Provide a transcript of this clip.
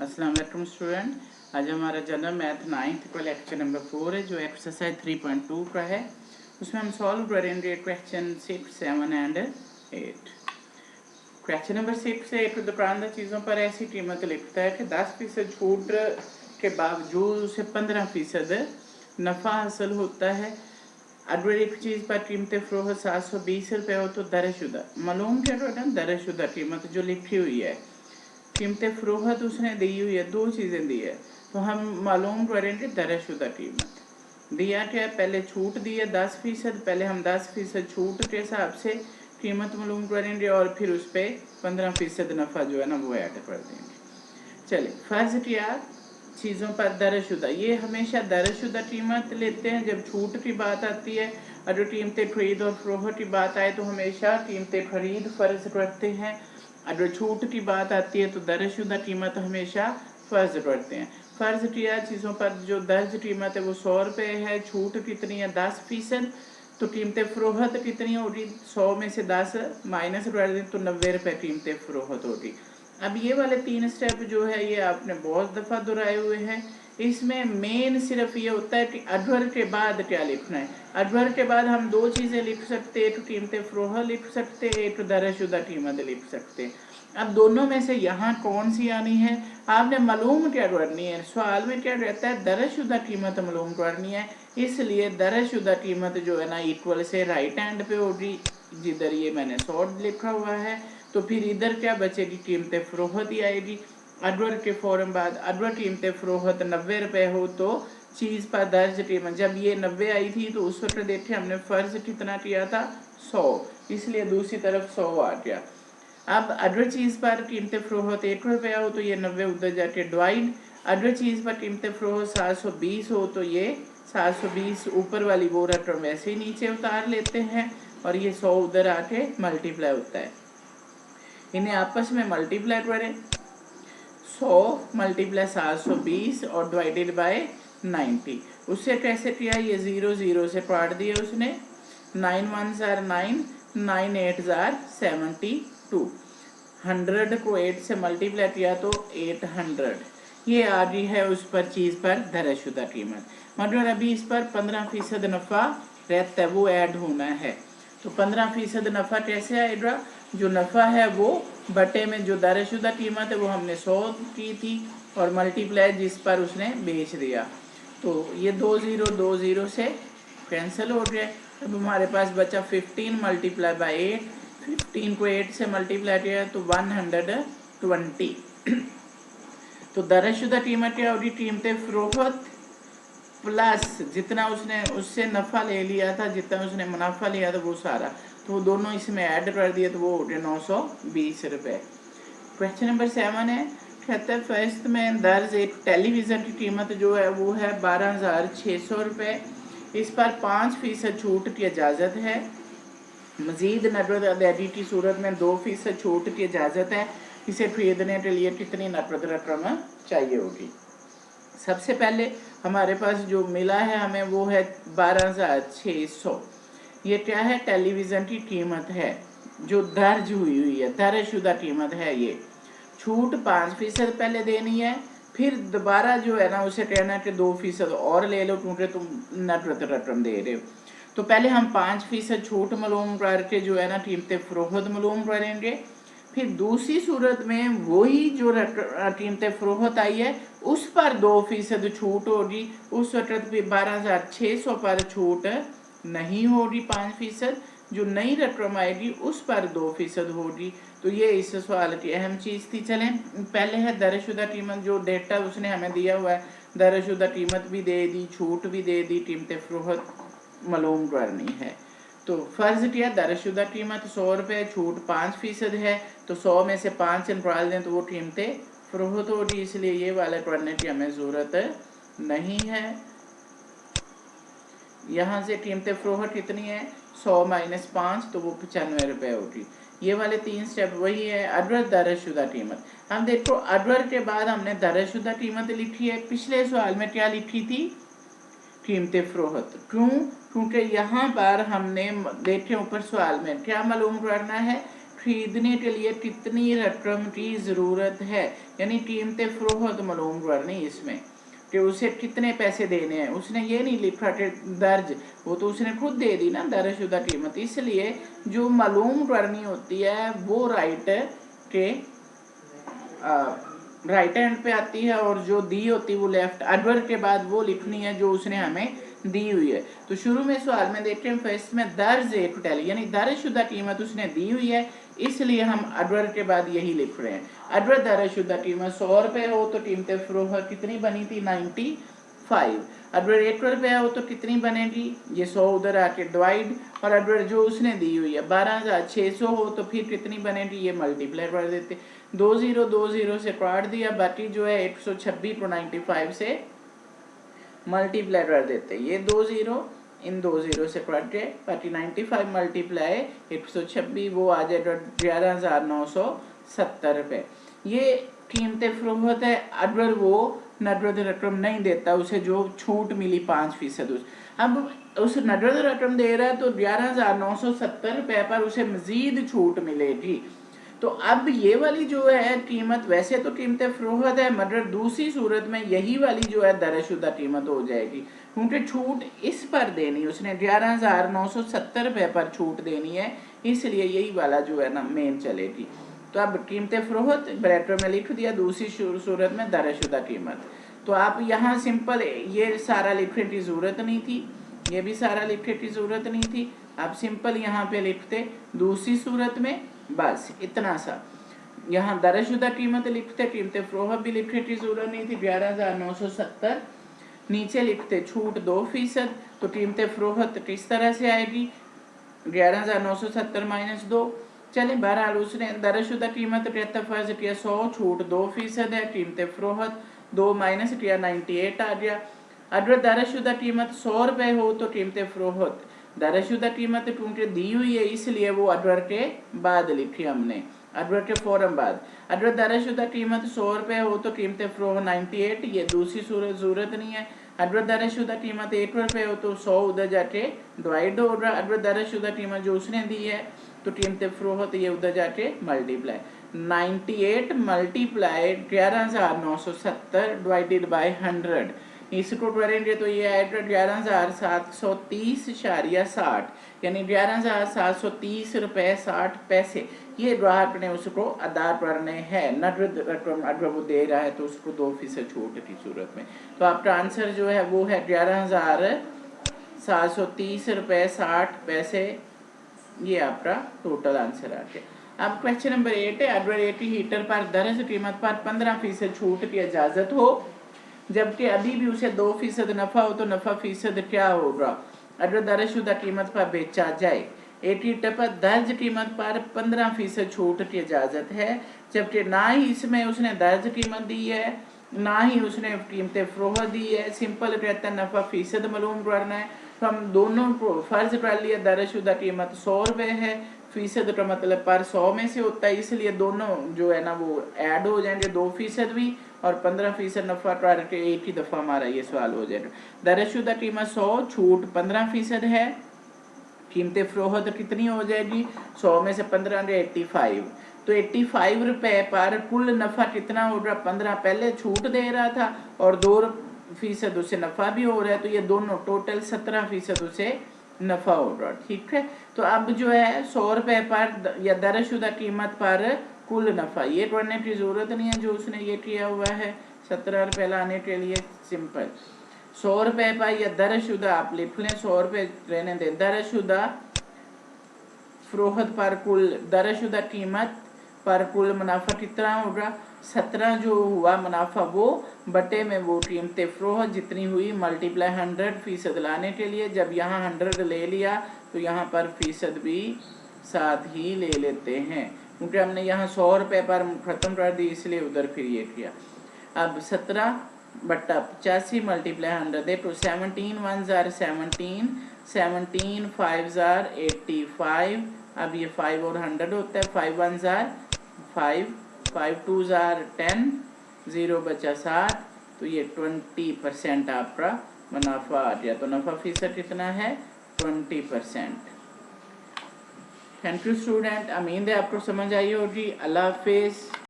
अस्सलाम वालेकुम स्टूडेंट। आज हमारा जनरल मैथ 9th का लेक्चर नंबर 4 है जो एक्सरसाइज 3.2 का है। उसमें हम सॉल्व करेंगे क्वेश्चन 6, 7 एंड 8। क्वेश्चन नंबर 6 है, एक दुकानदार चीज़ों पर ऐसी कीमत लिखता है कि 10% छूट के बावजूद उसे 15% नफ़ा हासिल होता है। अगर एक चीज़ पर कीमत फ़रोख्त 720 रुपये हो तो दरशुदा मालूम क्या होगा, दरशुदा कीमत जो लिखी हुई है, कीमत फ़रोख्त उसने दी हुई है, दो चीज़ें दी है, तो हम मालूम करेंगे दरशुदा कीमत। दिया क्या है, पहले छूट दी है 10%, पहले हम 10% छूट के हिसाब से कीमत मालूम करेंगे और फिर उस पर 15% नफ़ा जो है ना वो ऐड कर देंगे। चलिए, फ़र्ज़ किया चीज़ों पर दरशुदा, ये हमेशा दरशुदा कीमत लेते हैं जब छूट की बात आती है। अगर कीमत खरीद और फ़रोख्त की बात आए तो हमेशा कीमत खरीद फ़र्ज़ करते हैं। अगर छूट की बात आती है तो दरशुदा कीमत हमेशा फ़र्ज़ करते हैं। फ़र्ज़ किया चीज़ों पर जो दर्ज कीमत है वो 100 रुपये है, छूट कितनी है 10%, तो कीमत फ़रोख्त कितनी होगी, 100 में से 10 माइनस कर दें तो 90 रुपये कीमत फ़रोख्त होगी। अब ये वाले 3 स्टेप जो है ये आपने बहुत दफ़ा दोहराए हुए हैं। इसमें मेन सिर्फ ये होता है कि अडवर के बाद क्या लिखना है। अडवर के बाद हम दो चीज़ें लिख सकते हैं, एक तो कीमत फ़रोख्त लिख सकते हैं, एक तो दरशुदा कीमत लिख सकते हैं। अब दोनों में से यहाँ कौन सी आनी है, आपने मालूम क्या करनी है। सवाल में क्या रहता है, दरशुदा कीमत मालूम करनी है, इसलिए दरशुदा कीमत जो है ना इक्वल से राइट हैंड पे होगी, जिधर ये मैंने 100 लिखा हुआ है, तो फिर इधर क्या बचेगी, कीमत फ़रोख्त ही आएगी। अडवर के फ़ौरन बाद अडवर कीमत फ़रोख्त 90 रुपये हो तो चीज़ पर दर्ज कीमत, जब ये 90 आई थी तो उस वक्त देखे हमने फ़र्ज कितना किया था 100, इसलिए दूसरी तरफ 100 आ गया। अब अडर चीज़ पर कीमत फ़रोख्त 1 रुपया हो तो ये 90 उधर जाके डिवाइड, अडर चीज़ पर कीमत फ़रोख्त 720 हो तो ये 720 ऊपर वाली वो रकम वैसे ही नीचे उतार लेते हैं और ये 100 उधर आके मल्टीप्लाई होता है। इन्हें आपस में मल्टीप्लाई करें, 100 मल्टीप्लाई 720 और डिवाइडेड बाय 90। उससे कैसे किया, ये 0 0 से काट दिया उसने, 9 1s are 9, 9 8s are 72, 100 को 8 से मल्टीप्लाई किया तो 800, ये आ रही है उस पर चीज़ पर दरशुदा कीमत। मतलब अभी इस पर 15% नफ़ा रहता है, वो ऐड होना है। तो 15% नफ़ा कैसे आएगा, जो नफ़ा है वो बटे में जो दरशुदा कीमत है वो हमने 100 की थी और मल्टीप्लाई जिस पर उसने बेच दिया, तो ये 2 0 से कैंसिल हो गया। अब हमारे पास बचा 15 मल्टीप्लाई बाई 8, 15 को 8 से मल्टीप्लाई किया तो 120। तो दरशुदा कीमत क्या होगी, कीमत फ़रोख्त प्लस जितना उसने उससे नफ़ा ले लिया था, जितना उसने मुनाफा लिया था वो सारा, तो वो दोनों इसमें ऐड कर दिए तो वो हो गया 920 रुपये। क्वेश्चन नंबर 7 है, कहते हैं फहरिस्त में दर्ज एक टेलीविज़न की कीमत जो है वो है 12,600 रुपये। इस पर 5% छूट की इजाज़त है। मज़ीद नकद अदायगी की सूरत में 2% छूट की इजाज़त है। इसे खरीदने के लिए कितनी नकद रकम चाहिए होगी। सबसे पहले हमारे पास जो मिला है हमें वो है 12,600। ये क्या है, टेलीविज़न की कीमत है जो दर्ज हुई है, दर्जशुदा कीमत है ये। छूट 5% पहले देनी है, फिर दोबारा जो है ना उसे कहना है कि 2% और ले लो क्योंकि तुम नकद रकम दे रहे हो। तो पहले हम 5% छूट मालूम करके जो है ना कीमत फ़रोख्त मालूम करेंगे, फिर दूसरी सूरत में वही जो कीमत फ़रोख्त आई है उस पर 2% छूट होगी। उस वक्त भी 12,600 पर छूट नहीं होगी 5%, जो नई रकम आएगी उस पर 2% होगी। तो ये इस सवाल की अहम चीज़ थी। चलें, पहले है दरशुदा कीमत, जो डेटा उसने हमें दिया हुआ है, दरशुदा कीमत भी दे दी, छूट भी दे दी, कीमत फ़रोख्त मालूम करनी है। तो फ़र्ज़ किया दरशुदा कीमत 100 रुपये, छूट 5% है, तो 100 में से 5 निकाल दें तो वो कीमतें फ़रोख्त होगी, इसलिए ये वाला करने की हमें ज़रूरत नहीं है। यहाँ से कीमत फ़रोख्त कितनी है, 100 माइनस 5 तो वो 95 रुपये होगी। ये वाले 3 स्टेप वही है। अडवर दरशुदा कीमत, हम देखो अडवर के बाद हमने दरशुदा कीमत लिखी है। पिछले सवाल में क्या लिखी थी, कीमत फ़रोख्त। क्यों, क्योंकि यहाँ पर हमने देखे ऊपर सवाल में क्या मालूम करना है, खरीदने के लिए कितनी रकम की ज़रूरत है, यानी कीमत फ़रोख्त मालूम करनी इसमें कि उसे कितने पैसे देने हैं। उसने ये नहीं लिखा कि दर्ज, वो तो उसने खुद दे दी ना दर्जशुदा कीमत। इसलिए जो मालूम करनी होती है वो राइट के राइट हैंड पे आती है, और जो दी होती है वो लेफ्ट। एडवर्ब के बाद वो लिखनी है जो उसने हमें दी हुई है। तो शुरू में सवाल में देखते हैं फर्स्ट में दर्ज एक टैली, यानी दर्जशुदा कीमत उसने दी हुई है, इसलिए हम एडवर्ब के बाद यही लिख रहे हैं। एडवर्ब दर्जशुदा कीमत 100 रुपये हो तो कीमत फ़रोख्त कितनी बनी थी 95। एडवर्ब 1 रुपया हो तो कितनी बनेगी, ये 100 उधर आके डिवाइड, और एडवर्ब जो उसने दी हुई है 12,600 हो तो फिर कितनी बनेगी, ये मल्टीप्लाई कर देते, 20 से काट दिया, बाकी जो है 126 को 95 से मल्टीप्लाई कर देते, ये 20 इन 20 से काट के, बाकी 95 मल्टीप्लाई 126 वो आ जाएगा 11,970 रुपये। ये कीमत फ़रोख्त है। अडवर वो नकद रकम नहीं देता, उसे जो छूट मिली 5%। अब उस नकद रकम दे रहा है तो 11,970 रुपये पर उसे मज़ीद छूट मिलेगी। तो अब ये वाली जो है कीमत, वैसे तो कीमत फ़रोख्त है मगर दूसरी सूरत में यही वाली जो है दर्जशुदा कीमत हो जाएगी, क्योंकि छूट इस पर देनी, उसने 11,970 रुपये पर छूट देनी है, इसलिए यही वाला जो है ना मेन चलेगी। तो अब कीमत फ़रोख्त ब्रैकेट में लिख दिया, दूसरी सूरत में दर्जशुदा कीमत। तो आप यहाँ सिंपल ये सारा लिखने की ज़रूरत नहीं थी, ये भी सारा लिखने की ज़रूरत नहीं थी, आप सिंपल यहाँ पे लिखते दूसरी सूरत में, बस इतना सा। यहाँ दर्जशुदा कीमत लिखते, कीमत फ़रोख्त भी लिखने की ज़रूरत नहीं थी 11,970। नीचे लिखते छूट 2%, तो कीमत फ़रोख्त किस तरह से आएगी, 11,970 माइनस 2। चले बहरहाल उसने दर्जशुदा कीमत 73 फर्ज किया 100, छूट 2% है, कीमत फ़रोख्त 2 माइनस किया 98 आ गया। अगर दर्जशुदा कीमत 100 रुपये हो तो कीमत फ़रोख्त दर्जशुदा कीमत क्योंकि दी हुई है इसलिए वो अडवर के बाद लिखी हमने, अडवर के फौरन बाद। अडवर दर्जशुदा कीमत 100 रुपये हो तो कीमत फ़रोख्त 98, ये दूसरी सूरत ज़रूरत नहीं है। अडवर दर्जशुदा कीमत 1 रुपये हो तो 100 उधर जाके डिवाइड हो रहा, अडवर दर्जशुदा कीमत जो उसने दी है तो कीमत फ़रोख्त ये उधर जाके मल्टीप्लाई, 98 मल्टीप्लाई 11,970 डिवाइडेड बाई 100, इसको करेंगे तो ये आएगा 11,730.60, यानी 11,730 रुपये 60 पैसे ये ग्राहक ने उसको अदा करने हैं। नकद रकम अगर वो दे रहा है तो उसको 2% छूट की सूरत में। तो आपका आंसर जो है वो है 11,730 रुपये 60 पैसे, ये आपका टोटल आंसर आ गया। अब क्वेश्चन नंबर 8 है, अगर एक हीटर पर दर्ज कीमत पर 15% छूट की इजाज़त हो जबकि अभी भी उसे 2% नफ़ा हो तो नफ़ा फीसद क्या होगा अगर दर्जशुदा कीमत पर बेचा जाए। एक हीटर पर दर्ज कीमत पर 15% छूट की इजाज़त है, जबकि ना ही इसमें उसने दर्ज कीमत दी है ना ही उसने कीमत फ़रोख्त दी है। सिंपल कहता है नफ़ा फीसद मालूम करना है, तो हम दोनों को फ़र्ज कर लिया दर्जशुदा कीमत 100 रुपये है, फीसद का मतलब पर 100 में से होता है, इसलिए दोनों जो है ना वो ऐड हो जाएंगे, 2% भी और 15% नफ़ा करके एक ही दफ़ा हमारा ये सवाल हो जाएगा। दर्जशुदा कीमत 100, छूट 15% है, कीमत फ़रोख्त कितनी हो जाएगी 100 में से 15 85, तो 85 रुपये पर कुल नफ़ा कितना होगा 15 पहले छूट दे रहा था और 2% उसे नफ़ा भी हो रहा है, तो ये दोनों टोटल 17% उसे नफ़ा होगा। ठीक है, तो अब जो है 100 रुपये पर या दर्जशुदा कीमत पर कुल नफ़ा ये करने की ज़रूरत नहीं है जो उसने ये किया हुआ है 17 रुपये लाने के लिए। सिंपल 100 रुपये पर या दर्जशुदा आप लिख लें, 100 रुपये रहने दें, दर्जशुदा फ़रोख्त पर कुल दर्जशुदा कीमत पर कुल मुनाफा कितना होगा 17 जो हुआ मुनाफा वो बटे में वो कीमत फ़रोख्त जितनी हुई मल्टीप्लाई 100% लाने के लिए। जब यहाँ 100 ले लिया तो यहाँ पर फीसद भी साथ ही ले लेते हैं, क्योंकि हमने यहाँ 100 रुपये पर ख़त्म कर दी इसलिए उधर फिर ये किया। अब 17/85 मल्टीप्लाई 100 दे तो 17 1 जार 17, 17 5 जार 85, अब ये 5 और 100 होता है, 5 1 जार 5, 5 2 जार 10, 0 बचा 7, तो ये 20% आपका मुनाफा आ गया। तो नफ़ा फीसद कितना है 20%। थैंक यू स्टूडेंट, उम्मीद है आपको समझ आई होगी। अल्लाह हाफिज़।